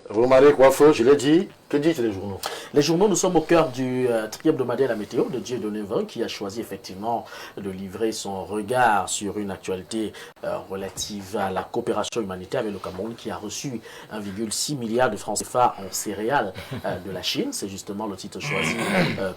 Vous m'avez coiffé, je l'ai dit. Que disent les journaux? Les journaux, nous sommes au cœur du tri-hebdomadaire La Météo de Dieudonné Vin qui a choisi effectivement de livrer son regard sur une actualité relative à la coopération humanitaire avec le Cameroun qui a reçu 1,6 milliard de francs CFA en céréales de la Chine. C'est justement le titre choisi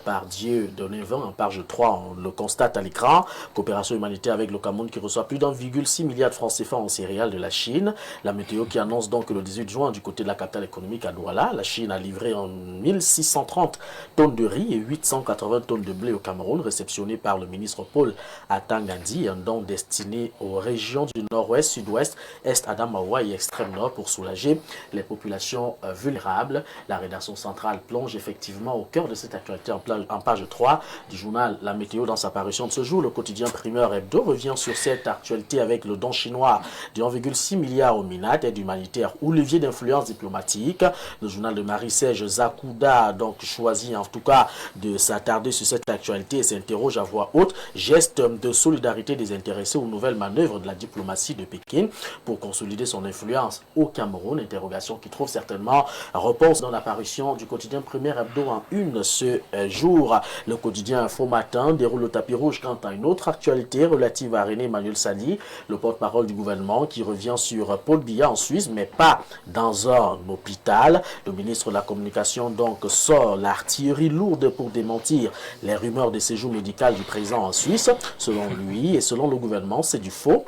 par Dieudonné Vin en page 3. On le constate à l'écran. Coopération humanitaire avec le Cameroun qui reçoit plus d'1,6 milliard de francs CFA en céréales de la Chine. La Météo qui annonce donc que le 18 juin du côté de la capitale économique à Douala, la Chine a livré en 1630 tonnes de riz et 880 tonnes de blé au Cameroun, réceptionné par le ministre Paul Atangadi, un don destiné aux régions du nord-ouest, sud-ouest, est, Adamawa et extrême nord pour soulager les populations vulnérables. La rédaction centrale plonge effectivement au cœur de cette actualité en page 3 du journal La Météo dans sa parution de ce jour. Le quotidien Primeur Hebdo revient sur cette actualité avec le don chinois de 1,6 milliard au MINAT, aide humanitaire ou levier d'influence diplomatique. Le journal de Marie-Serge Zakouda a donc choisi en tout cas de s'attarder sur cette actualité et s'interroge à voix haute. Geste de solidarité des intéressés aux nouvelles manœuvres de la diplomatie de Pékin pour consolider son influence au Cameroun. Interrogation qui trouve certainement réponse dans l'apparition du quotidien Premier Hebdo en une ce jour. Le quotidien Info Matin déroule le tapis rouge quant à une autre actualité relative à René Emmanuel Sadi, le porte-parole du gouvernement qui revient sur Paul Biya en Suisse, mais pas dans un hôpital. Le ministre de la Communication donc sort l'artillerie lourde pour démentir les rumeurs de séjour médical du président en Suisse. Selon lui et selon le gouvernement, c'est du faux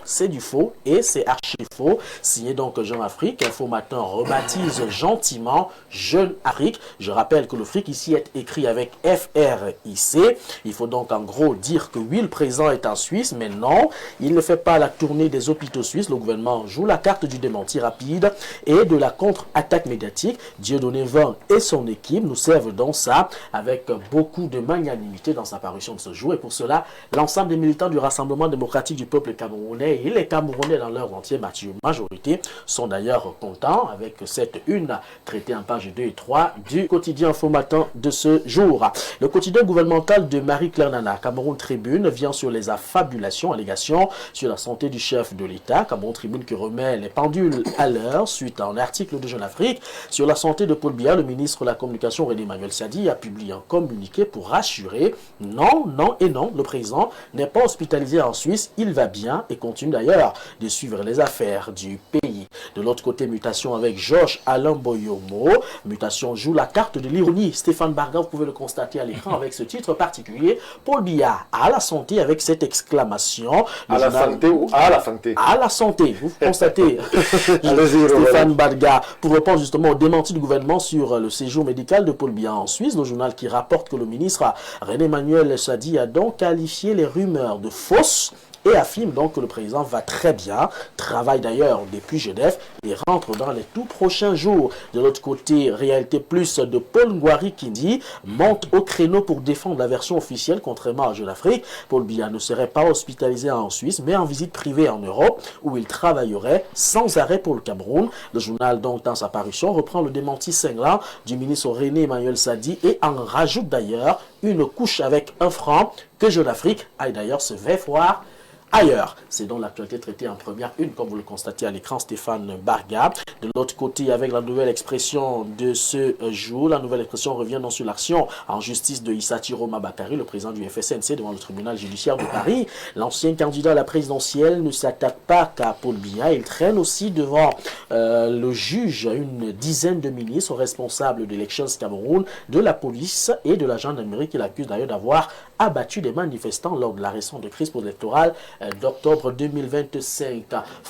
et c'est archi faux. Signé donc Jeune Afrique, Info Matin rebaptise gentiment Jeune Afrique. Je rappelle que le fric ici est écrit avec FRIC. Il faut donc en gros dire que oui, le président est en Suisse, mais non, il ne fait pas la tournée des hôpitaux suisses. Le gouvernement joue la carte du démenti rapide et de la contre-attaque médiatique. Dieudonné Vin et son équipe nous servent donc ça avec beaucoup de magnanimité dans sa parution de ce jour. Et pour cela, l'ensemble des militants du Rassemblement démocratique du peuple camerounais et les Camerounais dans leur entière majorité sont d'ailleurs contents avec cette une traitée en page 2 et 3 du quotidien Info Matin de ce jour. Le quotidien gouvernemental de Marie-Claire Nana, Cameroun Tribune, vient sur les affabulations, allégations sur la santé du chef de l'État. Cameroun Tribune qui remet les pendules à l'heure suite à un article de Jeune Afrique sur la santé de Paul Biya. Le ministre de la Communication René Emmanuel Sadi a publié un communiqué pour rassurer. Non, non et non, le président n'est pas hospitalisé en Suisse, il va bien et continue d'ailleurs de suivre les affaires du pays. De l'autre côté, mutation avec Georges Alain Boyomo. Mutation joue la carte de l'ironie. Stéphane Barga, vous pouvez le constater à l'écran avec ce titre particulier. Paul Biya à la santé avec cette exclamation. À la santé ou à la santé? À la santé, vous constatez. Stéphane Barga, pour répondre justement au démenti du gouvernement sur le séjour médical de Paul Biya en Suisse, le journal qui rapporte que le ministre René Emmanuel Sadi a donc qualifié les rumeurs de fausses et affirme donc que le président va très bien, travaille d'ailleurs depuis Genève et rentre dans les tout prochains jours. De l'autre côté, Réalité Plus de Paul Ngouari qui dit monte au créneau pour défendre la version officielle contrairement à Jeune Afrique. Paul Biya ne serait pas hospitalisé en Suisse mais en visite privée en Europe où il travaillerait sans arrêt pour le Cameroun. Le journal donc dans sa parution reprend le démenti cinglant du ministre René Emmanuel Sadi et en rajoute d'ailleurs une couche avec un franc que Jeune Afrique aille d'ailleurs se faire voir ailleurs. C'est donc l'actualité traitée en première une, comme vous le constatez à l'écran, Stéphane Barga. De l'autre côté, avec la nouvelle expression de ce jour, la nouvelle expression revient donc sur l'action en justice de Issatiro Mabakari, le président du FSNC devant le tribunal judiciaire de Paris. L'ancien candidat à la présidentielle ne s'attaque pas qu'à Paul Biya, il traîne aussi devant le juge une dizaine de ministres responsables d'Elections Cameroun, de la police et de la gendarmerie qu'il accuse d'ailleurs d'avoir abattu des manifestants lors de la récente crise électorale d'octobre 2025.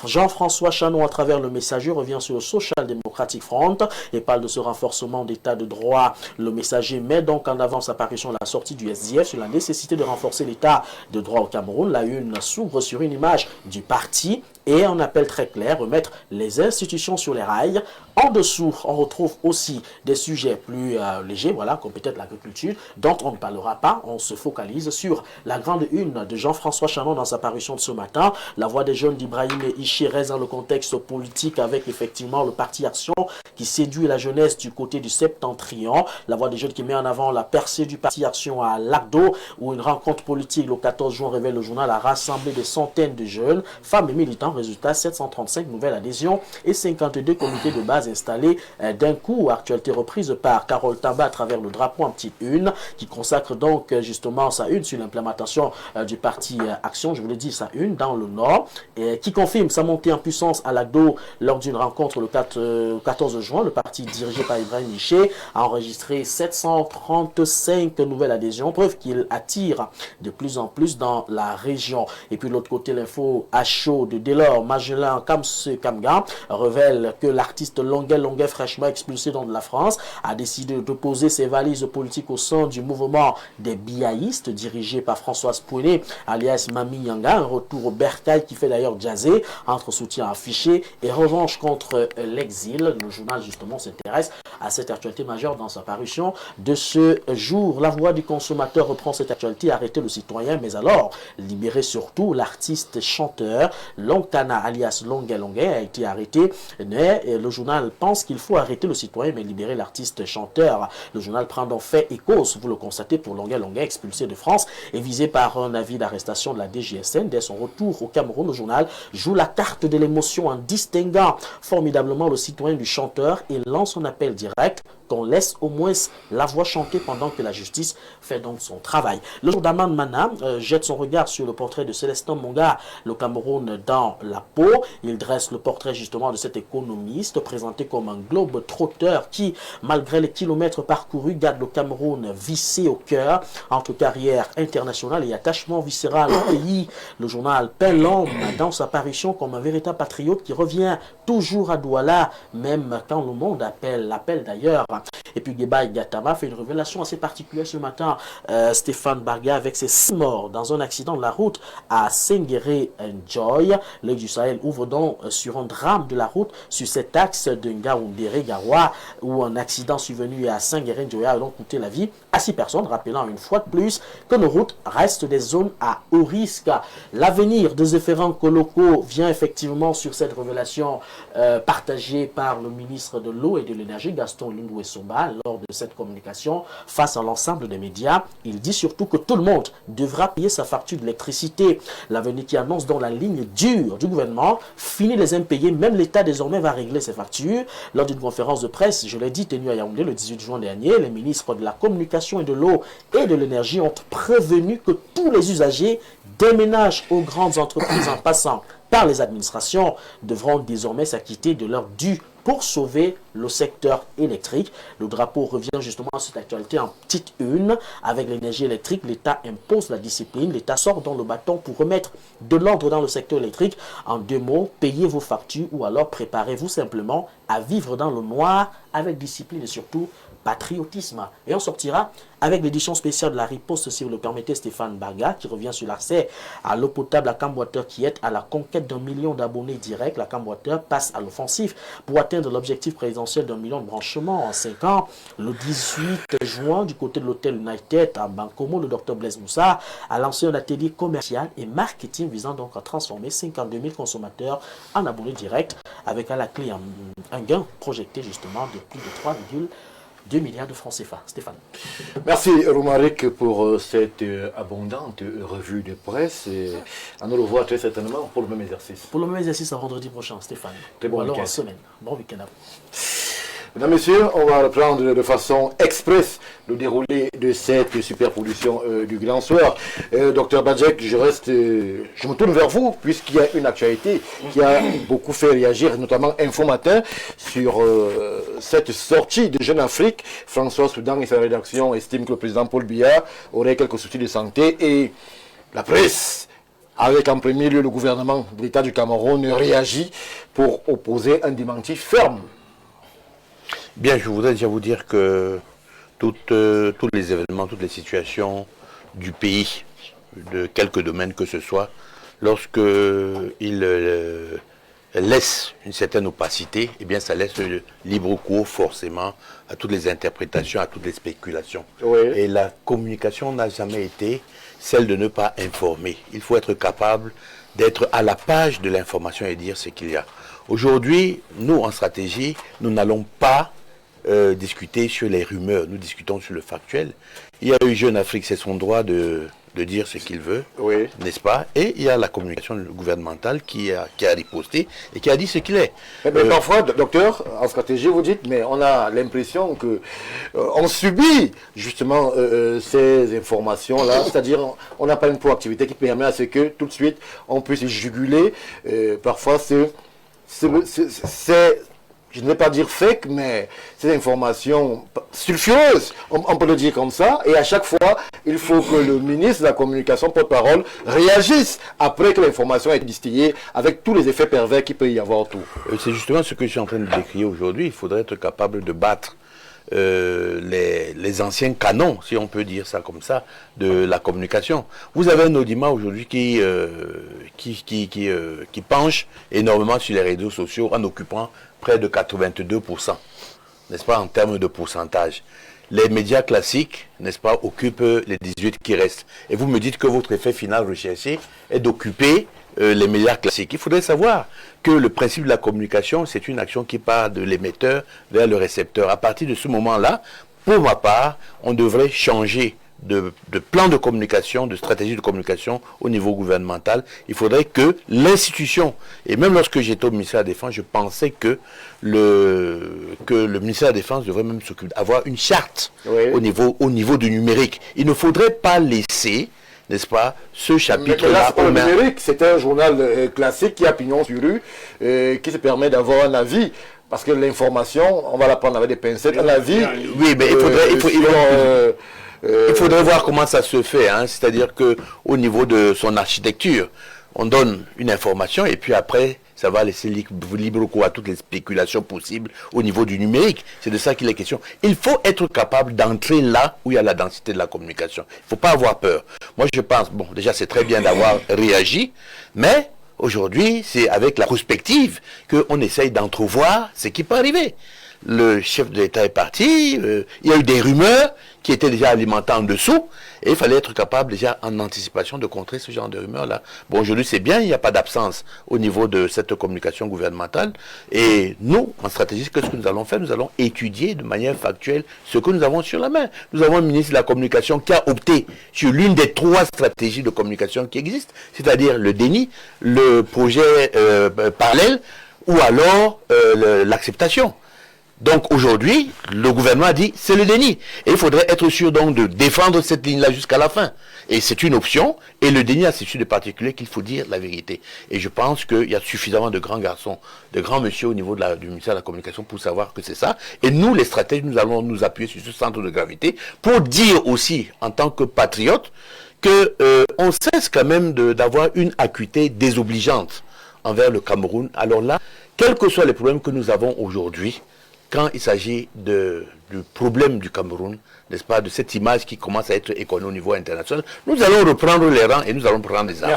Jean-François Chanon, à travers le messager, revient sur le Social Democratic Front et parle de ce renforcement d'état de droit. Le messager met donc en avant sa parution à la sortie du SDF sur la nécessité de renforcer l'état de droit au Cameroun. La une s'ouvre sur une image du parti et un appel très clair, remettre les institutions sur les rails. En dessous, on retrouve aussi des sujets plus légers, voilà, comme peut-être l'agriculture, dont on ne parlera pas. On se focalise sur la grande une de Jean-François Chanon dans sa parution de ce matin. La voix des jeunes d'Ibrahim et Ichirez dans le contexte politique avec effectivement le parti Action qui séduit la jeunesse du côté du Septentrion. La voix des jeunes qui met en avant la percée du parti Action à Lagdo où une rencontre politique le 14 juin révèle le journal a rassemblé des centaines de jeunes, femmes et militants résultat, 735 nouvelles adhésions et 52 comités de base installés d'un coup. Actualité reprise par Carole Tamba à travers le drapeau en petite une, qui consacre donc justement sa une sur l'implémentation du parti Action, je vous l'ai dit, sa une dans le Nord, et qui confirme sa montée en puissance à l'ACDO lors d'une rencontre le 14 juin. Le parti dirigé par Ibrahim Niché a enregistré 735 nouvelles adhésions, preuve qu'il attire de plus en plus dans la région. Et puis de l'autre côté, l'info à chaud de Delors, Magellan, Kamse Kamga révèle que l'artiste Longuet fraîchement expulsé de la France a décidé de poser ses valises politiques au sein du mouvement des biaïstes dirigé par Françoise Pouené, alias Mami Yanga. Un retour au bercail qui fait d'ailleurs jaser entre soutien affiché et revanche contre l'exil. Le journal justement s'intéresse à cette actualité majeure dans sa parution de ce jour. La voix du consommateur reprend cette actualité, arrêter le citoyen, mais alors libérer surtout l'artiste chanteur Lonkana alias Longuet a été arrêté. Mais le journal pense qu'il faut arrêter le citoyen mais libérer l'artiste chanteur. Le journal prend donc fait et cause, vous le constatez, pour Longuet expulsé de France et visé par un avis d'arrestation de la DGSN. Dès son retour au Cameroun, le journal joue la carte de l'émotion en distinguant formidablement le citoyen du chanteur et lance un appel direct qu'on laisse au moins la voix chanter pendant que la justice fait donc son travail. Le jour d'Aman Mana jette son regard sur le portrait de Célestin Monga, le Cameroun dans la peau. Il dresse le portrait justement de cet économiste présenté comme un globe trotteur qui, malgré les kilomètres parcourus, garde le Cameroun vissé au cœur entre carrière internationale et attachement viscéral au pays. Le journal peint l'homme dans sa parution comme un véritable patriote qui revient toujours à Douala, même quand le monde l'appelle d'ailleurs. Et puis Gebay Gatama fait une révélation assez particulière ce matin. Stéphane Barga avec ses 6 morts dans un accident de la route à Senguéré Njoy. L'œil du Sahel ouvre donc sur un drame de la route sur cet axe de Ngaoundéré-Garoua où un accident survenu à Senguéré Njoy a donc coûté la vie à 6 personnes, rappelant une fois de plus que nos routes restent des zones à haut risque. L'avenir des différents colocaux vient effectivement sur cette révélation partagée par le ministre de l'Eau et de l'Énergie, Gaston Lindoué Somba, lors de cette communication face à l'ensemble des médias. Il dit surtout que tout le monde devra payer sa facture d'électricité. L'avenir qui annonce dans la ligne dure du gouvernement, fini les impayés, même l'État désormais va régler ses factures. Lors d'une conférence de presse, je l'ai dit, tenue à Yaoundé le 18 juin dernier, les ministres de la Communication et de l'Eau et de l'Énergie ont prévenu que tous les usagers, des ménages aux grandes entreprises en passant par les administrations, devront désormais s'acquitter de leurs dû pour sauver le secteur électrique. Le drapeau revient justement à cette actualité en petite une. Avec l'énergie électrique, l'État impose la discipline. L'État sort dans le bâton pour remettre de l'ordre dans le secteur électrique. En 2 mots, payez vos factures ou alors préparez-vous simplement à vivre dans le noir avec discipline et surtout patriotisme. Et on sortira avec l'édition spéciale de la riposte, si vous le permettez, Stéphane Baga, qui revient sur l'accès à l'eau potable à Camwater, qui est à la conquête d'1 million d'abonnés directs. La Camwater passe à l'offensive pour atteindre l'objectif présidentiel d'1 million de branchements en 5 ans. Le 18 juin, du côté de l'hôtel United à Bankomo, le Dr Blaise Moussa a lancé un atelier commercial et marketing visant donc à transformer 52 000 consommateurs en abonnés directs, avec à la clé un gain projeté justement de plus de 3,2 milliards de francs CFA. Stéphane. Merci Romaric pour cette abondante revue de presse. Et on nous revoit très certainement pour le même exercice. Pour le même exercice à vendredi prochain, Stéphane. Très bon Ou alors week-end. en semaine. Bon week-end à vous. Mesdames, Messieurs, on va reprendre de façon express le déroulé de cette superproduction du Grand Soir. Docteur Badjek, je me tourne vers vous puisqu'il y a une actualité qui a beaucoup fait réagir, notamment Info Matin, sur cette sortie de Jeune Afrique. François Soudan et sa rédaction estiment que le président Paul Biya aurait quelques soucis de santé et la presse, avec en premier lieu le gouvernement de l'État du Cameroun, réagit pour opposer un démenti ferme. Bien, je voudrais déjà vous dire que tous les événements, toutes les situations du pays, de quelque domaine que ce soit, lorsqu'ils laissent une certaine opacité, eh bien ça laisse libre cours forcément à toutes les interprétations, à toutes les spéculations. Oui. Et la communication n'a jamais été celle de ne pas informer. Il faut être capable d'être à la page de l'information et dire ce qu'il y a. Aujourd'hui, nous en stratégie, nous n'allons pas discuter sur les rumeurs, nous discutons sur le factuel. Il y a eu Jeune Afrique, c'est son droit de de dire ce qu'il veut, Oui. n'est-ce pas? Et il y a la communication gouvernementale qui a riposté et qui a dit ce qu'il est. Mais parfois, docteur, en stratégie, vous dites, mais on a l'impression que on subit justement ces informations-là, c'est-à-dire on n'a pas une proactivité qui permet à ce que tout de suite on puisse juguler. Parfois, c'est je ne vais pas dire fake, mais c'est des informations sulfureuses, on peut le dire comme ça, et à chaque fois, il faut que le ministre de la Communication, porte-parole, réagisse après que l'information est distillée, avec tous les effets pervers qu'il peut y avoir autour. C'est justement ce que je suis en train de décrire aujourd'hui. Il faudrait être capable de battre les anciens canons, si on peut dire ça comme ça, de la communication. Vous avez un audimat aujourd'hui qui penche énormément sur les réseaux sociaux en occupant près de 82%, n'est-ce pas, en termes de pourcentage. Les médias classiques, n'est-ce pas, occupent les 18 qui restent. Et vous me dites que votre effet final recherché est d'occuper les médias classiques. Il faudrait savoir que le principe de la communication, c'est une action qui part de l'émetteur vers le récepteur. À partir de ce moment-là, pour ma part, on devrait changer de plan de communication, de stratégie de communication au niveau gouvernemental. Il faudrait que l'institution, et même lorsque j'étais au ministère de la Défense, je pensais que le ministère de la Défense devrait même s'occuper d'avoir une charte au niveau du numérique. Il ne faudrait pas laisser, n'est-ce pas, ce chapitre-là au numérique. C'est un journal classique qui a pignon sur rue, qui se permet d'avoir un avis. Parce que l'information, on va la prendre avec des pincettes, un avis. Oui, mais il faudrait voir comment ça se fait, hein. C'est-à-dire qu'au niveau de son architecture, on donne une information et puis après, ça va laisser libre cours à toutes les spéculations possibles au niveau du numérique. C'est de ça qu'il est question. Il faut être capable d'entrer là où il y a la densité de la communication. Il ne faut pas avoir peur. Moi, je pense, bon, déjà, c'est très bien d'avoir réagi, mais aujourd'hui, c'est avec la prospective qu'on essaye d'entrevoir ce qui peut arriver. Le chef de l'État est parti, il y a eu des rumeurs qui étaient déjà alimentées en dessous, et il fallait être capable déjà en anticipation de contrer ce genre de rumeurs-là. Bon, aujourd'hui c'est bien, il n'y a pas d'absence au niveau de cette communication gouvernementale, et nous, en stratégie, qu'est-ce que nous allons faire? Nous allons étudier de manière factuelle ce que nous avons sur la main. Nous avons un ministre de la Communication qui a opté sur l'une des 3 stratégies de communication qui existent, c'est-à-dire le déni, le projet parallèle, ou alors l'acceptation. Donc aujourd'hui, le gouvernement a dit c'est le déni. Et il faudrait être sûr donc de défendre cette ligne-là jusqu'à la fin. Et c'est une option. Et le déni a c'est sûr de particulier qu'il faut dire la vérité. Et je pense qu'il y a suffisamment de grands garçons, de grands messieurs au niveau du ministère de la Communication pour savoir que c'est ça. Et nous, les stratèges, nous allons nous appuyer sur ce centre de gravité pour dire aussi, en tant que patriotes, que on cesse quand même d'avoir une acuité désobligeante envers le Cameroun. Alors là, quels que soient les problèmes que nous avons aujourd'hui, quand il s'agit du problème du Cameroun, n'est-ce pas, de cette image qui commence à être éconnue au niveau international, nous allons reprendre les rangs et nous allons prendre les armes.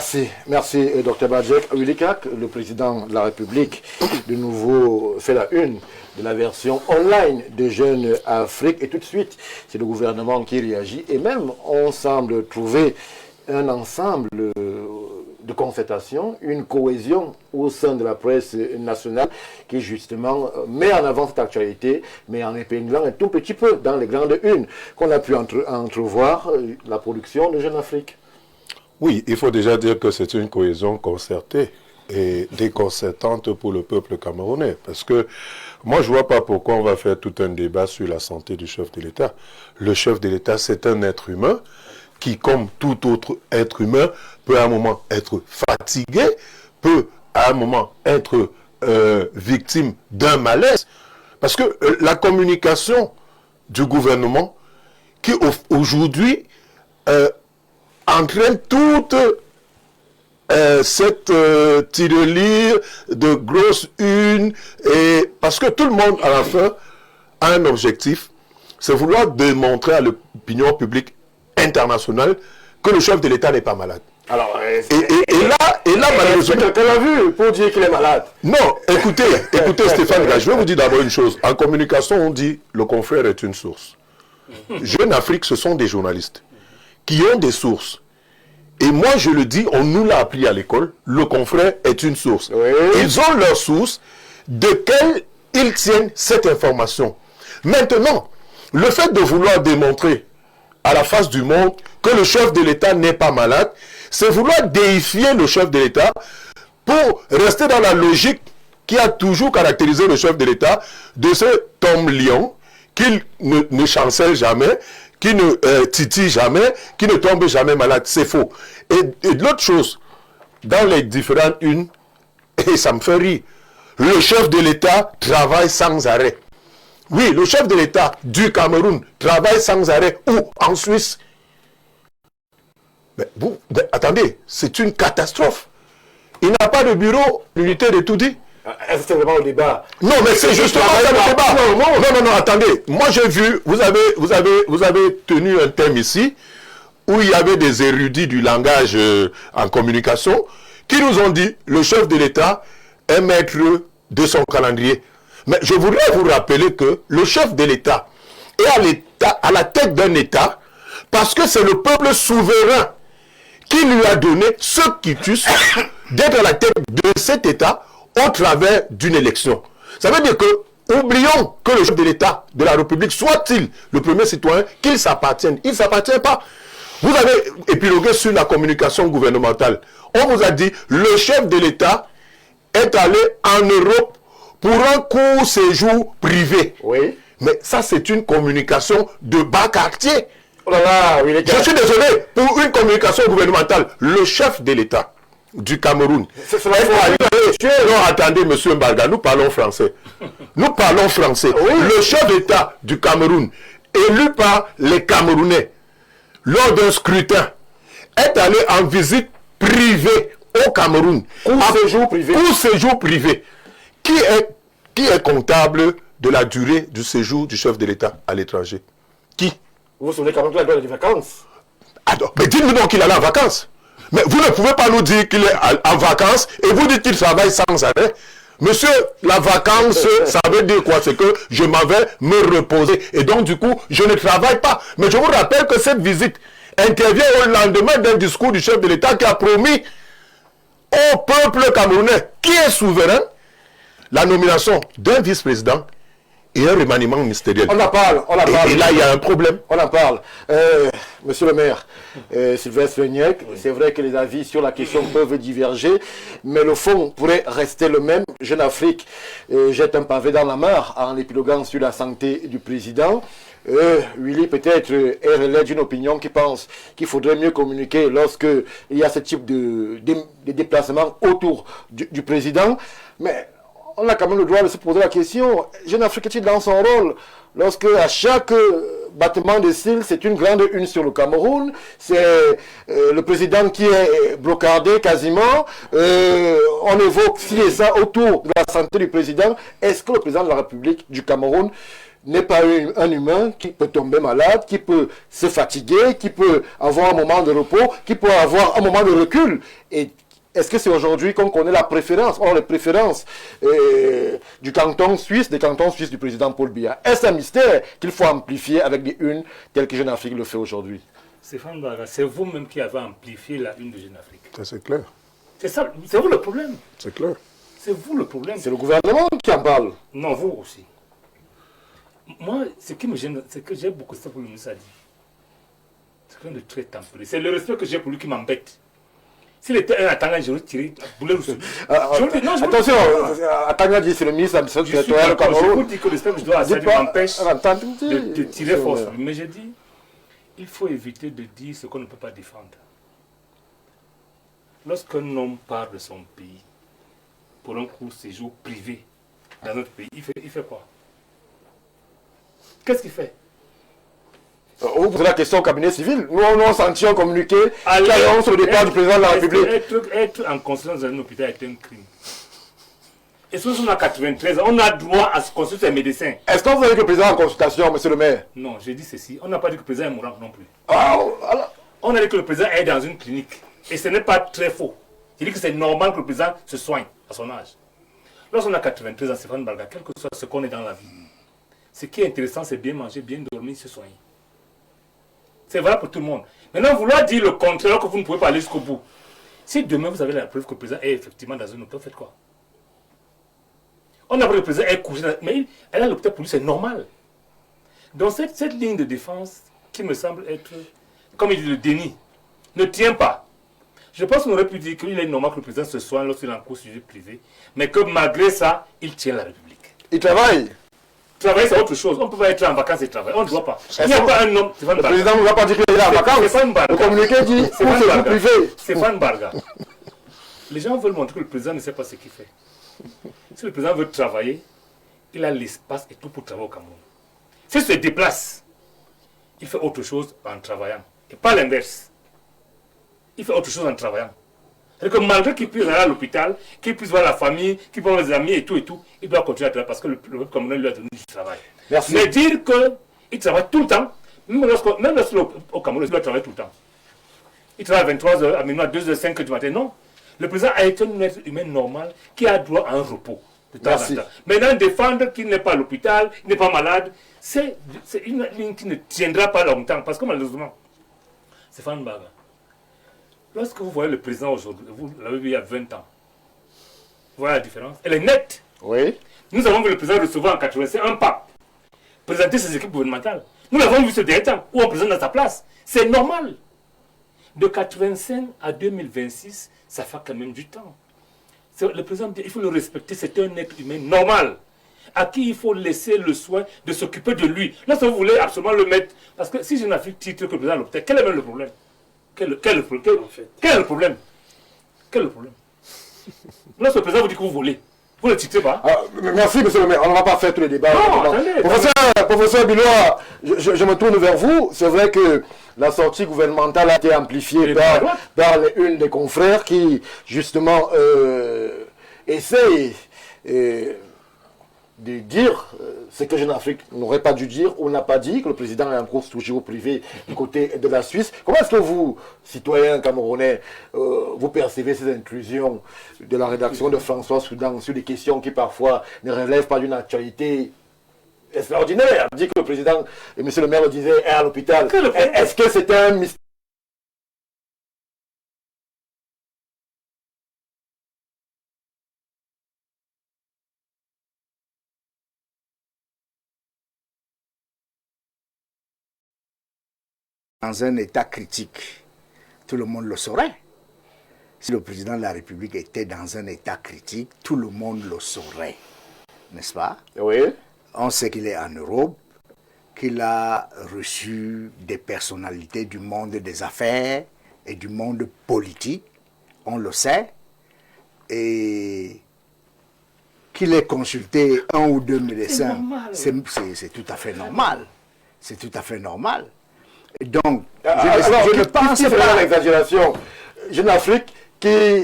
Merci, Dr Badjek. Willy Kak, le président de la République, de nouveau fait la une de la version online de Jeune Afrique. Et tout de suite, c'est le gouvernement qui réagit. Et même, on semble trouver un ensemble de concertation, une cohésion au sein de la presse nationale qui justement met en avant cette actualité, mais en épinglant un tout petit peu dans les grandes unes qu'on a pu entrevoir la production de Jeune Afrique. Oui, il faut déjà dire que c'est une cohésion concertée et déconcertante pour le peuple camerounais, parce que moi je ne vois pas pourquoi on va faire tout un débat sur la santé du chef de l'État. Le chef de l'État, c'est un être humain qui, comme tout autre être humain, peut à un moment être fatigué, peut à un moment être victime d'un malaise. Parce que la communication du gouvernement, qui aujourd'hui entraîne toute cette tirelire de grosses unes, et parce que tout le monde, à la fin, a un objectif, c'est vouloir démontrer à l'opinion publique internationale que le chef de l'État n'est pas malade. Alors, et là, malheureusement... Quelqu'un l'a vu pour dire qu'il est malade. Non, écoutez Stéphane, je vais vous dire d'abord une chose. En communication, on dit le confrère est une source. Jeune Afrique, ce sont des journalistes qui ont des sources. Et moi, je le dis, on nous l'a appris à l'école, le confrère est une source. Oui. Ils ont leur source de quelle ils tiennent cette information. Maintenant, le fait de vouloir démontrer à la face du monde que le chef de l'État n'est pas malade, c'est vouloir déifier le chef de l'État pour rester dans la logique qui a toujours caractérisé le chef de l'État, de ce Tom Lion, qui ne chancelle jamais, qui ne titille jamais, qui ne tombe jamais malade. C'est faux. Et l'autre chose, dans les différentes unes, et ça me fait rire, le chef de l'État travaille sans arrêt. Oui, le chef de l'État du Cameroun travaille sans arrêt. Où? En Suisse. Mais attendez, c'est une catastrophe. Il n'a pas de bureau, l'unité de tout dit. Est-ce que c'est vraiment le débat? Non, mais c'est justement ça le débat. Non, attendez. Moi, j'ai vu, vous avez tenu un thème ici, où il y avait des érudits du langage en communication, qui nous ont dit, le chef de l'État est maître de son calendrier. Mais je voudrais vous rappeler que le chef de l'État est à la tête d'un État, parce que c'est le peuple souverain qui lui a donné ce quitus d'être à la tête de cet État au travers d'une élection. Ça veut dire que, oublions que le chef de l'État de la République soit-il le premier citoyen, qu'il s'appartienne. Il ne s'appartient pas. Vous avez épilogué sur la communication gouvernementale. On vous a dit, le chef de l'État est allé en Europe pour un court séjour privé. Oui. Mais ça, c'est une communication de bas quartier. Oh là là, oui, les gars. Je suis désolé, pour une communication gouvernementale, le chef de l'État du Cameroun. Non, attendez, monsieur Mbarga, nous parlons français. Nous parlons français. Oui. Le chef d'État du Cameroun, élu par les Camerounais, lors d'un scrutin, est allé en visite privée au Cameroun. Court séjour privé. Court séjour privé. Qui est comptable de la durée du séjour du chef de l'État à l'étranger? Qui? Vous vous souvenez quand même qu'il a des vacances? Alors, mais dites-nous donc qu'il est en vacances. Mais vous ne pouvez pas nous dire qu'il est en vacances et vous dites qu'il travaille sans arrêt. Monsieur, la vacance, ça veut dire quoi? C'est que je m'en vais me reposer. Et donc, du coup, je ne travaille pas. Mais je vous rappelle que cette visite intervient au lendemain d'un discours du chef de l'État qui a promis au peuple camerounais, qui est souverain, la nomination d'un vice-président et un remaniement ministériel. On en parle, on en parle. Et là, il y a un problème. On en parle. Monsieur le maire, Sylvestre Niek, c'est vrai que les avis sur la question peuvent diverger, mais le fond pourrait rester le même. Jeune Afrique jette un pavé dans la mare en épiloguant sur la santé du président. Willy peut-être est relais d'une opinion qui pense qu'il faudrait mieux communiquer lorsque il y a ce type de déplacement autour du président. Mais on a quand même le droit de se poser la question, Jeune Afrique est-il dans son rôle lorsque à chaque battement de cils, c'est une grande une sur le Cameroun, c'est le président qui est blocardé quasiment, on évoque ci et ça autour de la santé du président. Est-ce que le président de la République du Cameroun n'est pas un humain qui peut tomber malade, qui peut se fatiguer, qui peut avoir un moment de repos, qui peut avoir un moment de recul? Et est-ce que c'est aujourd'hui qu'on connaît la préférence, les préférences du canton suisse, des cantons suisses du président Paul Biya? Est-ce un mystère qu'il faut amplifier avec des unes telles que Jeune Afrique le fait aujourd'hui? Stéphane Baga, c'est vous-même qui avez amplifié la une de Jeune Afrique. Ça, c'est clair. C'est ça, c'est vous le problème. C'est clair. C'est vous le problème. C'est le gouvernement qui en parle. Non, vous aussi. Moi, ce qui me gêne, c'est que j'ai beaucoup de ça pour le ministre a dit. C'est quelqu'un de très tempéré. C'est le respect que j'ai pour lui qui m'embête. S'il était un attaquant, j'aurais tiré boulet au sourire. Attention, Atanga dit c'est le ministre de l'administration territoriale au Je vous Cameroun. dis que le respect que je dois à ça m'empêche de tirer fort sur lui. Mais j'ai dit, il faut éviter de dire ce qu'on ne peut pas défendre. Lorsqu'un homme part de son pays pour un court séjour privé dans notre pays, il fait quoi? Qu'est-ce qu'il fait? Vous posez la question au cabinet civil. Nous, on senti un communiqué qui annonce le départ du président de la République. Être en consultation dans un hôpital est un crime. Et si on a 93 ans, on a droit à se consulter un médecin. Est-ce qu'on vous a dit que le président est en consultation, monsieur le maire? Non, j'ai dit ceci. On n'a pas dit que le président est mourant non plus. Alors, On a dit que le président est dans une clinique. Et ce n'est pas très faux. J'ai dit que c'est normal que le président se soigne à son âge. Lorsqu'on a 93 ans, Stéphane Balga, quel que soit ce qu'on est dans la vie, ce qui est intéressant, c'est bien manger, bien dormir, se soigner. C'est vrai pour tout le monde. Maintenant, vouloir dire le contraire, que vous ne pouvez pas aller jusqu'au bout. Si demain vous avez la preuve que le président est effectivement dans un hôpital, faites quoi? On a vu le président est couché, mais elle a l'hôpital pour lui, c'est normal. Donc cette ligne de défense, qui me semble être, comme il dit, le déni, ne tient pas. Je pense qu'on aurait pu dire qu'il est normal que le président se soigne lorsqu'il est en cours sujet privé, mais que malgré ça, il tient la République. Il travaille. Travailler, c'est autre chose. On ne peut pas être en vacances et travailler. On ne doit pas. Il n'y a pas un homme. Le président ne va pas dire qu'il est en vacances. Le communiqué dit c'est cours privé. Stéphane Barga. Les gens veulent montrer que le président ne sait pas ce qu'il fait. Si le président veut travailler, il a l'espace et tout pour travailler au Cameroun. S'il se déplace, il fait autre chose en travaillant. Et pas l'inverse. Il fait autre chose en travaillant. C'est-à-dire que malgré qu'il puisse aller à l'hôpital, qu'il puisse voir la famille, qu'il puisse voir les amis et tout, il doit continuer à travailler parce que le peuple camerounais lui a donné du travail. Merci. Mais dire qu'il travaille tout le temps, même lorsqu'au Cameroun, il doit travailler tout le temps. Il travaille à 23 heures, à minuit, à 2h, 5h du matin. Non. Le président a été un être humain normal qui a droit à un repos de temps en temps. Maintenant, défendre qu'il n'est pas à l'hôpital, il n'est pas malade, c'est une ligne qui ne tiendra pas longtemps. Parce que malheureusement, Stéphane Baga, lorsque vous voyez le président aujourd'hui, vous l'avez vu il y a 20 ans, vous voyez la différence? Elle est nette. Oui. Nous avons vu le président recevoir en 85 un pape, présenter ses équipes gouvernementales. Nous l'avons vu ce dernier temps, où on présente à sa place. C'est normal. De 85 à 2026, ça fait quand même du temps. Le président, il faut le respecter, c'est un être humain normal, à qui il faut laisser le soin de s'occuper de lui. Lorsque vous voulez absolument le mettre, parce que si Jeune Afrique titre que le président à l'hôpital, quel est même le problème? Quel est le problème? Lorsque le président vous dit que vous volez, vous ne le titrez pas. Merci, monsieur le maire. On ne va pas faire tous les débats. Non, Professeur Bilois, je me tourne vers vous. C'est vrai que la sortie gouvernementale a été amplifiée par une des confrères qui, justement, essaye de dire ce que Jeune Afrique n'aurait pas dû dire ou n'a pas dit, que le président est en course toujours privé du côté de la Suisse. Comment est-ce que vous, citoyens camerounais, vous percevez ces intrusions de la rédaction de François Soudan sur des questions qui parfois ne relèvent pas d'une actualité extraordinaire? Dit que le président, et monsieur le maire le disait, est à l'hôpital. Est-ce que c'était un mystère? Dans un état critique, tout le monde le saurait. Si le président de la République était dans un état critique, tout le monde le saurait. N'est-ce pas? Oui. On sait qu'il est en Europe, qu'il a reçu des personnalités du monde des affaires et du monde politique. On le sait. Et qu'il ait consulté un ou deux médecins, c'est tout à fait normal. C'est tout à fait normal. Donc, je ne pense pas à l'exagération. Jeune Afrique qui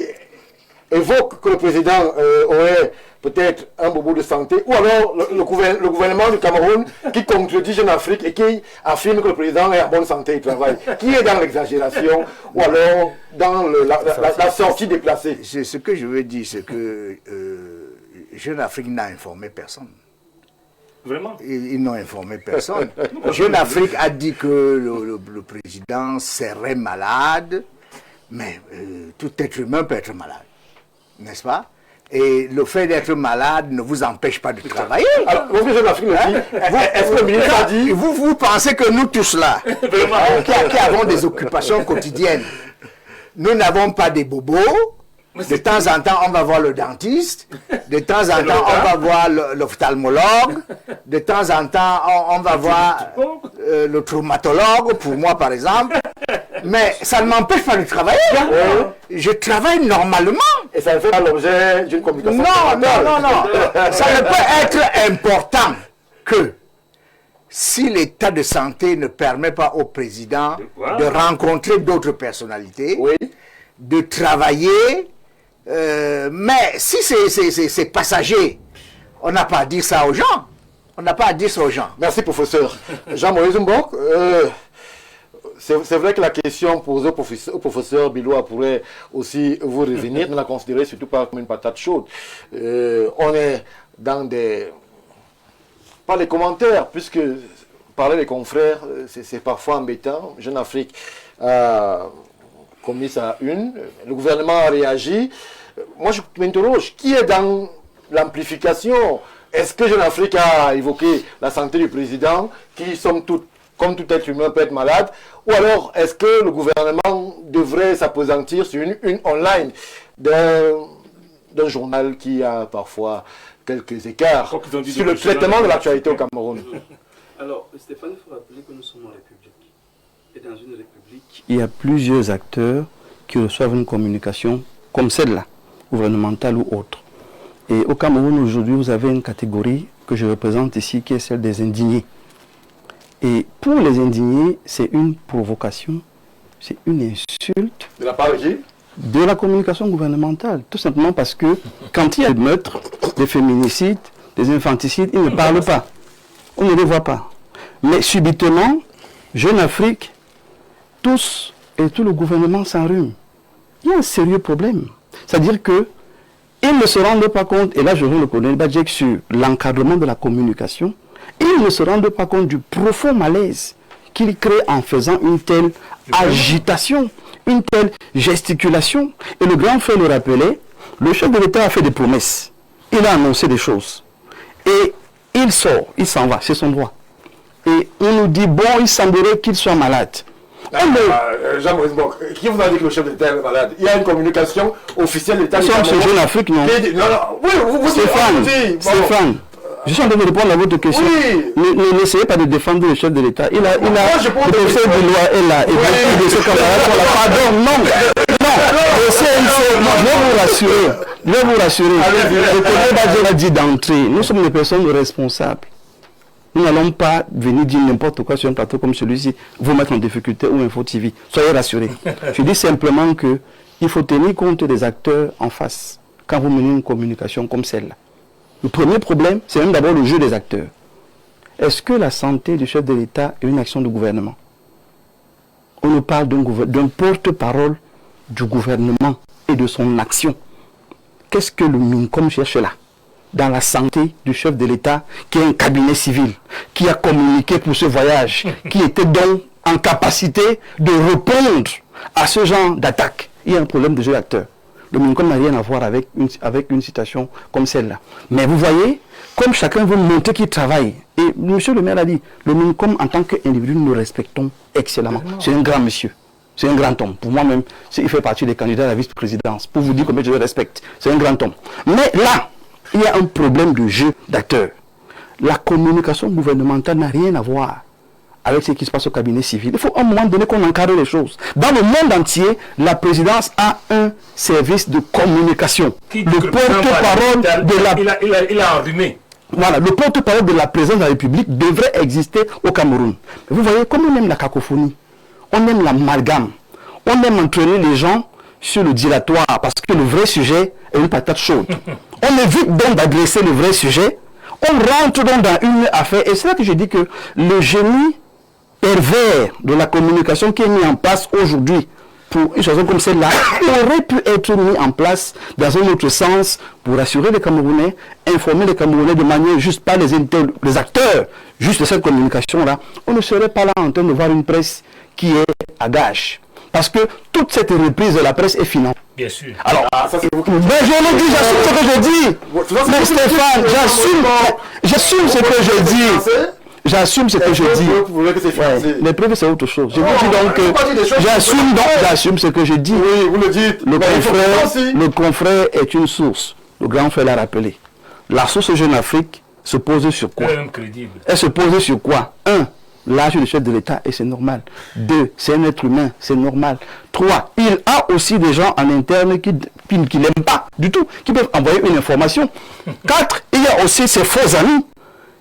évoque que le président aurait peut-être un bobo de santé, ou alors le gouvernement du Cameroun qui contredit Jeune Afrique et qui affirme que le président est en bonne santé et travaille. Qui est dans l'exagération ou alors dans la sortie déplacée? Ce que je veux dire, c'est que Jeune Afrique n'a informé personne. Vraiment? Ils n'ont informé personne. Jeune Afrique a dit que le président serait malade, mais tout être humain peut être malade, n'est-ce pas? Et le fait d'être malade ne vous empêche pas de travailler. Alors, Jeune Afrique me dit, est-ce que le ministre a dit... Vous pensez que nous tous là, qui avons des occupations quotidiennes, nous n'avons pas des bobos? De temps en temps, on va voir le dentiste. De temps en temps, on va voir l'ophtalmologue. De temps en temps, on va voir le traumatologue, pour moi par exemple. Mais ça ne m'empêche pas de travailler. Je travaille normalement. Et ça ne fait pas l'objet d'une communication. Non. Ça ne peut être important que si l'état de santé ne permet pas au président de rencontrer d'autres personnalités, de travailler. Mais si c'est passager, on n'a pas à dire ça aux gens. On n'a pas à dire ça aux gens. Merci, professeur. Jean-Moïse Mbok, c'est vrai que la question posée au professeur Bilois pourrait aussi vous revenir. Ne la considérez surtout pas comme une patate chaude. On est dans pas les commentaires, puisque parler des confrères, c'est parfois embêtant. Jeune Afrique a commis ça une. Le gouvernement a réagi. Moi, je m'interroge, qui est dans l'amplification? Est-ce que Jeune Afrique a évoqué la santé du président, qui, somme toute, comme tout être humain peut être malade, ou alors est-ce que le gouvernement devrait s'appesantir sur une online d'un journal qui a parfois quelques écarts sur le traitement de l'actualité au Cameroun? Alors, Stéphane, il faut rappeler que nous sommes en République. Et dans une République, il y a plusieurs acteurs qui reçoivent une communication comme celle-là, gouvernementale ou autre. Et au Cameroun, aujourd'hui, vous avez une catégorie que je représente ici, qui est celle des indignés. Et pour les indignés, c'est une provocation, c'est une insulte. De la part de qui? De la communication gouvernementale. Tout simplement parce que quand il y a des meurtres, des féminicides, des infanticides, ils ne parlent pas. On ne les voit pas. Mais subitement, Jeune Afrique, tous et tout le gouvernement s'enrhume. Il y a un sérieux problème. C'est-à-dire que ils ne se rendent pas compte, et là je veux le colonel Badjek sur l'encadrement de la communication, ils ne se rendent pas compte du profond malaise qu'ils créent en faisant une telle agitation, une telle gesticulation. Et le grand frère le rappelait, le chef de l'État a fait des promesses. Il a annoncé des choses. Et il sort, il s'en va, c'est son droit. Et on nous dit, bon, il semblerait qu'il soit malade. Jean-Maurice Bock, qui vous a dit que le chef de l'État est malade? Il y a une communication officielle de l'État. Nous sommes chez Jeune Afrique, non? Oui, vous Stéphane, je suis en train de répondre à votre question. Oui. N'essayez pas de défendre le chef de l'État. Il a le professeur de loi est là. Et beaucoup de ses camarades sont là. Pardon, non. Je vais vous rassurer. Le collègue Badjek a dit d'entrée, nous sommes des personnes responsables. Nous n'allons pas venir dire n'importe quoi sur un plateau comme celui-ci, vous mettre en difficulté ou Info TV. Soyez rassurés. Je dis simplement qu'il faut tenir compte des acteurs en face quand vous menez une communication comme celle-là. Le premier problème, c'est même d'abord le jeu des acteurs. Est-ce que la santé du chef de l'État est une action du gouvernement? On nous parle d'un porte-parole du gouvernement et de son action. Qu'est-ce que le MINCOM cherche là? Dans la santé du chef de l'État, qui est un cabinet civil, qui a communiqué pour ce voyage, qui était donc en capacité de répondre à ce genre d'attaque. Il y a un problème de jeu d'acteur. Le MINCOM n'a rien à voir avec une situation comme celle-là. Mais vous voyez, comme chacun veut montrer qu'il travaille, et M. le maire a dit, le MINCOM en tant qu'individu, nous le respectons excellemment. C'est un grand monsieur. C'est un grand homme. Pour moi-même, il fait partie des candidats à la vice-présidence. Pour vous dire combien je le respecte. C'est un grand homme. Mais là, il y a un problème de jeu d'acteurs. La communication gouvernementale n'a rien à voir avec ce qui se passe au cabinet civil. Il faut à un moment donné qu'on encadre les choses. Dans le monde entier, la présidence a un service de communication. Le porte-parole de la... Il a enrhumé. Voilà, le porte-parole de la présidence de la République devrait exister au Cameroun. Vous voyez, comme on aime la cacophonie, on aime l'amalgame, on aime entraîner les gens sur le dilatoire, parce que le vrai sujet est une patate chaude. On évite donc d'adresser le vrai sujet, on rentre donc dans une affaire, et c'est là que je dis que le génie pervers de la communication qui est mis en place aujourd'hui pour une chose comme celle-là aurait pu être mis en place dans un autre sens pour rassurer les Camerounais, informer les Camerounais de manière juste pas les acteurs juste de cette communication-là. On ne serait pas là en train de voir une presse qui est à gage. Parce que toute cette reprise de la presse est financée. Bien sûr. Alors, ça c'est vous qui... je le dis, j'assume ce que je dis. Mais Stéphane, j'assume ce que je dis. J'assume ce que je dis. Vous voulez que c'est financé? Les preuves, c'est autre chose. Je vous dis donc que j'assume ce que je dis. Oui, vous le dites. Le confrère est une source. Le grand frère l'a rappelé. La source Jeune Afrique se pose sur quoi? Elle se pose sur quoi? 1. L'âge du chef de l'État, et c'est normal. 2. C'est un être humain, c'est normal. 3. Il a aussi des gens en interne qui n'aiment pas du tout, qui peuvent envoyer une information. 4. Il y a aussi ses faux amis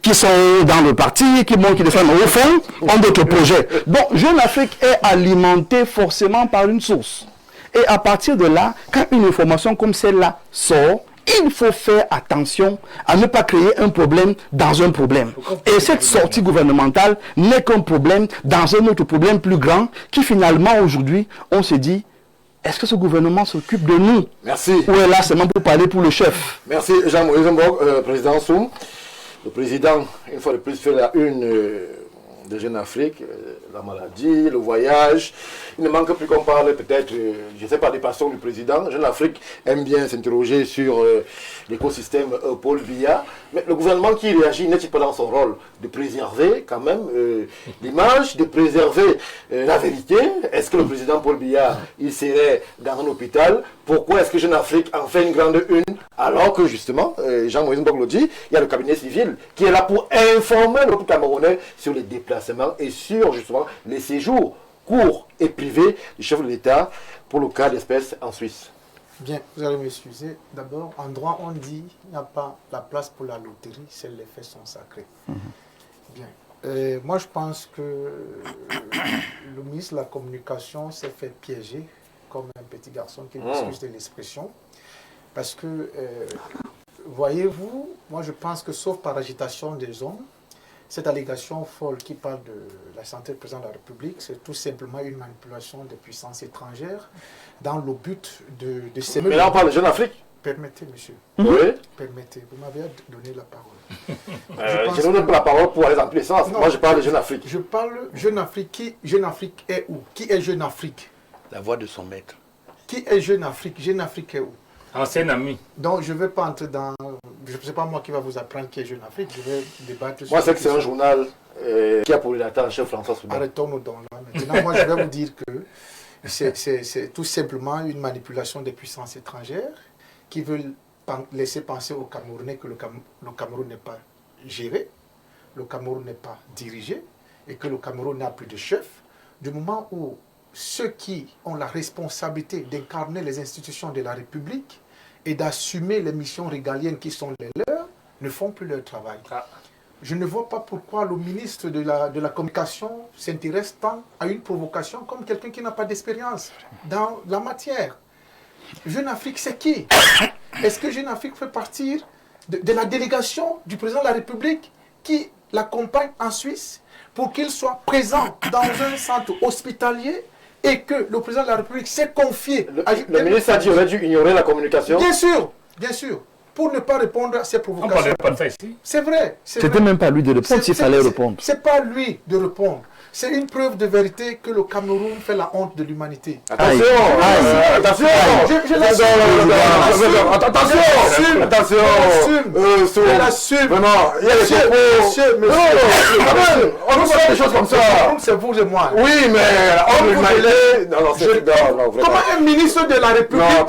qui sont dans le parti, qui défendent au fond, ont d'autres projets. Donc, Jeune Afrique est alimenté forcément par une source. Et à partir de là, quand une information comme celle-là sort, il faut faire attention à ne pas créer un problème dans un problème. Et cette sortie gouvernementale n'est qu'un problème dans un autre problème plus grand qui finalement aujourd'hui, on se dit, est-ce que ce gouvernement s'occupe de nous? Merci. Ou est là seulement pour parler pour le chef? Merci Jean-Maurice Bock, président Soum. Le président, une fois de plus, fait la une de Jeune Afrique, la maladie, le voyage. Il ne manque plus qu'on parle peut-être, je ne sais pas, des passions du président. Jeune Afrique aime bien s'interroger sur l'écosystème Paul Biya. Mais le gouvernement qui réagit n'est-il pas dans son rôle de préserver quand même l'image, de préserver la vérité? Est-ce que le président Paul Biya, il serait dans un hôpital? Pourquoi est-ce que Jeune Afrique en fait une grande une? Alors que justement, Jean-Moïse Mboglo dit, il y a le cabinet civil qui est là pour informer le peuple camerounais sur les déplacements et sur justement les séjours courts et privés du chef de l'État pour le cas d'espèce en Suisse. Bien, vous allez m'excuser. D'abord, en droit, on dit qu'il n'y a pas la place pour la loterie, c'est les faits sont sacrés. Bien. Moi, je pense que le ministre de la Communication s'est fait piéger comme un petit garçon qui m'excuse de l'expression. Parce que, voyez-vous, moi je pense que sauf par agitation des hommes, cette allégation folle qui parle de la santé du président de la République, c'est tout simplement une manipulation des puissances étrangères dans le but de s'aimer. Mais là on parle de Jeune Afrique. Permettez, monsieur. Oui. Permettez, vous m'avez donné la parole. Je ne donne pas la parole pour aller dans tous les sens. Moi je parle de Jeune Afrique. Je parle Jeune Afrique. Jeune Afrique est où? Qui est Jeune Afrique? La voix de son maître. Qui est Jeune Afrique? Jeune Afrique est où? Ancien ami. Donc je ne vais pas entrer dans... Je ne sais pas moi qui va vous apprendre qui est Jeune Afrique. Je vais débattre sur... Moi c'est que c'est un journal qui a pour rédacteur en chef François Soudan. Arrêtons-nous donc là. Maintenant moi je vais vous dire que c'est tout simplement une manipulation des puissances étrangères qui veulent laisser penser aux Camerounais que le Cameroun n'est pas géré, le Cameroun n'est pas dirigé et que le Cameroun n'a plus de chef. Du moment où ceux qui ont la responsabilité d'incarner les institutions de la République et d'assumer les missions régaliennes qui sont les leurs, ne font plus leur travail. Je ne vois pas pourquoi le ministre de la Communication s'intéresse tant à une provocation comme quelqu'un qui n'a pas d'expérience dans la matière. Jeune Afrique, c'est qui? Est-ce que Jeune Afrique fait partie de la délégation du président de la République qui l'accompagne en Suisse pour qu'il soit présent dans un centre hospitalier et que le président de la République s'est confié... Le ministre a dit qu'il aurait dû ignorer la communication. Bien sûr, pour ne pas répondre à ces provocations. On ne parlait pas de ça ici. C'est vrai. C'était même pas à lui de répondre s'il fallait répondre. C'est pas à lui de répondre. C'est une preuve de vérité que le Cameroun fait la honte de l'humanité. Attention, attention, attention, je l'assume. Vraiment, il y a des Monsieur, on ne fait des choses comme ça. C'est vous et moi. Oui, mais on l'humanité. Comment un ministre de la République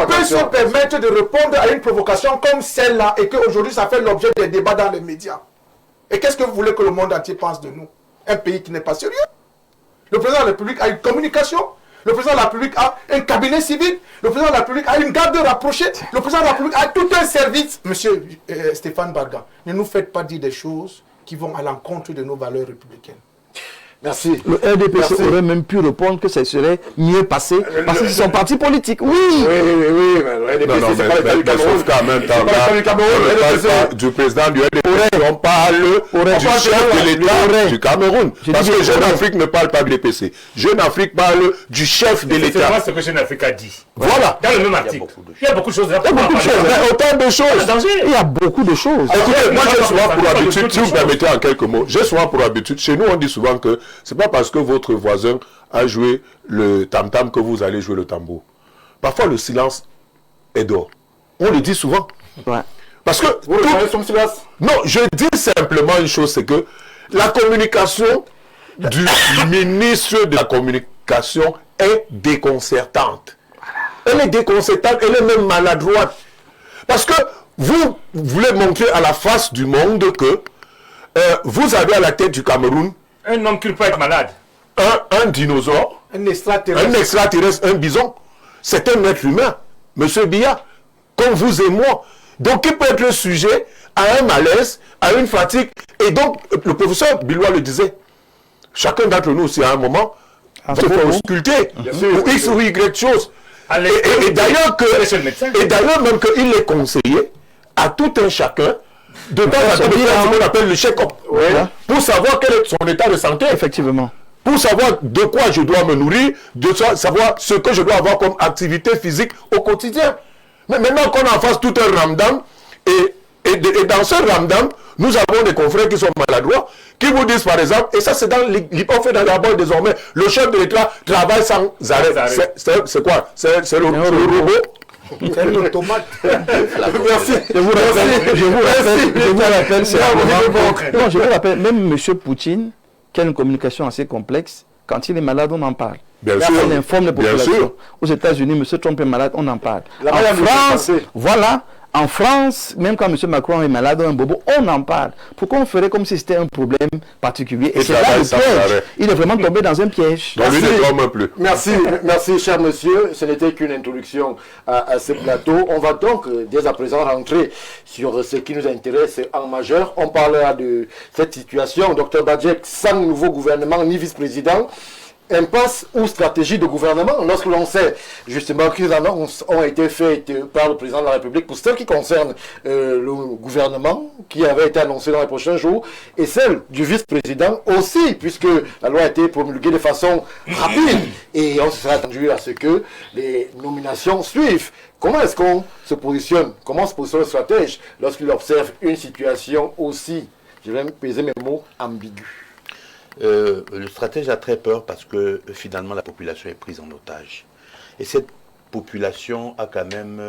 peut se permettre de répondre à une provocation comme celle-là et qu'aujourd'hui ça fait l'objet des débats dans les médias? Et qu'est-ce que vous voulez que le monde entier pense de nous? Un pays qui n'est pas sérieux. Le président de la République a une communication. Le président de la République a un cabinet civil. Le président de la République a une garde rapprochée. Le président de la République a tout un service. Monsieur Stéphane Barga, ne nous faites pas dire des choses qui vont à l'encontre de nos valeurs républicaines. Merci. Le RDPC aurait même pu répondre que ça serait mieux passé parce qu'ils sont partis politiques. Oui, mais le RDPC, c'est pas le cas du Cameroun. Qu'en même temps, du président du RDPC, on parle du chef de l'État du Cameroun. Parce que Jeune Afrique ne parle pas de l'RDPC. Jeune Afrique parle du chef de l'État. C'est ce que Jeune Afrique a dit. Voilà. Dans le même article. Il y a beaucoup de choses. Autant de choses. il y a beaucoup de choses. Écoutez, moi j'ai souvent pour habitude, si vous permettez en quelques mots, j'ai souvent pour habitude, chez nous on dit souvent que c'est pas parce que votre voisin a joué le tam-tam que vous allez jouer le tambour. Parfois le silence est d'or. On le dit souvent. Ouais. Parce que... Non, je dis simplement une chose, c'est que la communication du ministre de la Communication est déconcertante. Elle est déconcertante, elle est même maladroite. Parce que vous voulez montrer à la face du monde que vous avez à la tête du Cameroun un homme qui peut être malade. Un dinosaure, un extraterrestre, un bison. C'est un être humain, Monsieur Biya, comme vous et moi. Donc il peut être sujet à un malaise, à une fatigue. Et donc, le professeur Bilois le disait, chacun d'entre nous aussi à un moment va se faire ausculter pour X ou Y chose. Et d'ailleurs même qu'il est conseillé à tout un chacun de temps à temps de faire ce qu'on appelle le check-up, pour savoir quel est son état de santé. Effectivement. Pour savoir de quoi je dois me nourrir, de savoir ce que je dois avoir comme activité physique au quotidien. Mais maintenant qu'on en fasse tout un ramadan, et Et dans ce ramdam, nous avons des confrères qui sont maladroits, qui vous disent par exemple, et ça c'est dans on fait dans la boîte désormais, le chef de l'État travaille sans arrêt. C'est quoi? C'est le robot? C'est l'automate. Merci. Je vous rappelle, même M. Poutine, qui a une communication assez complexe, quand il est malade, on en parle. Bien sûr. On informe les populations. Aux États-Unis, M. Trump est malade, on en parle. En France, voilà. En France, même quand M. Macron est malade ou un bobo, on en parle. Pourquoi on ferait comme si c'était un problème particulier? Et c'est là le piège. Il est vraiment tombé dans un piège. Donc lui ne dorme plus. Merci, merci cher monsieur. Ce n'était qu'une introduction à ce plateau. On va donc dès à présent rentrer sur ce qui nous intéresse en majeur. On parlera de cette situation. Dr Badjek, sans nouveau gouvernement ni vice-président, impasse ou stratégie de gouvernement, lorsque l'on sait justement que les annonces ont été faites par le président de la République pour ce qui concerne le gouvernement qui avait été annoncé dans les prochains jours, et celle du vice-président aussi, puisque la loi a été promulguée de façon rapide et on se serait attendu à ce que les nominations suivent. Comment est-ce qu'on se positionne? Comment se positionne le stratège lorsqu'il observe une situation aussi, je vais peser mes mots, ambiguë? Le stratège a très peur parce que finalement la population est prise en otage. Et cette population a quand même